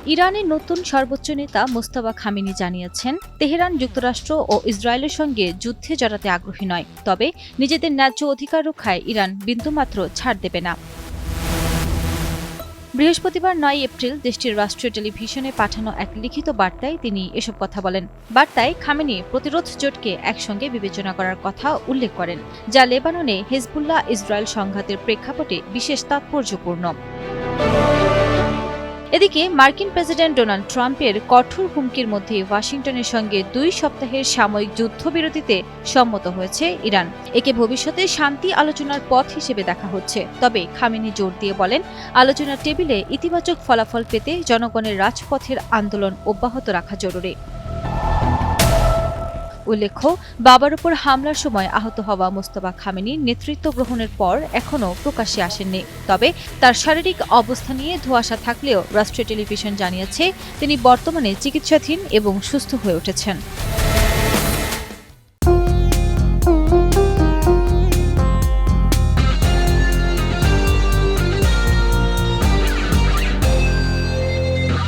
ইরানের নতুন সর্বোচ্চ নেতা মোস্তফা খামেনি জানিয়েছেন, তেহরান যুক্তরাষ্ট্র ও ইসরায়েলের সঙ্গে যুদ্ধে জড়াতে আগ্রহী নয়, তবে নিজেদের ন্যায্য অধিকার রক্ষায় ইরান বিন্দুমাত্র ছাড় দেবে না। বৃহস্পতিবার ৯ এপ্রিল দেশটির রাষ্ট্রীয় টেলিভিশনে পাঠানো এক লিখিত বার্তায় তিনি এসব কথা বলেন। বার্তায় খামেনি প্রতিরোধ জোটকে একসঙ্গে বিবেচনা করার কথা উল্লেখ করেন, যা লেবাননে হেজবুল্লাহ ইসরায়েল সংঘাতের প্রেক্ষাপটে বিশেষ তাৎপর্যপূর্ণ। এদিকে মার্কিন প্রেসিডেন্ট ডোনাল্ড ট্রাম্পের কঠোর হুমকির মধ্যে ওয়াশিংটনের সঙ্গে ২ সপ্তাহের সাময়িক যুদ্ধবিরতিতে সম্মত হয়েছে ইরান। একে ভবিষ্যতে শান্তি আলোচনার পথ হিসেবে দেখা হচ্ছে। তবে খামেনি জোর দিয়ে বলেন, আলোচনার টেবিলে ইতিবাচক ফলাফল পেতে জনগণের রাজপথের আন্দোলন অব্যাহত রাখা জরুরি। উল্লেখ্য, বাবার উপর হামলার সময় আহত হওয়া মোস্তফা খামেনি নেতৃত্ব গ্রহণের পর এখনও প্রকাশ্যে আসেননি। তবে তার শারীরিক অবস্থা নিয়ে ধোঁয়াশা থাকলেও রাষ্ট্রীয় টেলিভিশন জানিয়েছে তিনি বর্তমানে চিকিৎসাধীন এবং সুস্থ হয়ে উঠেছেন।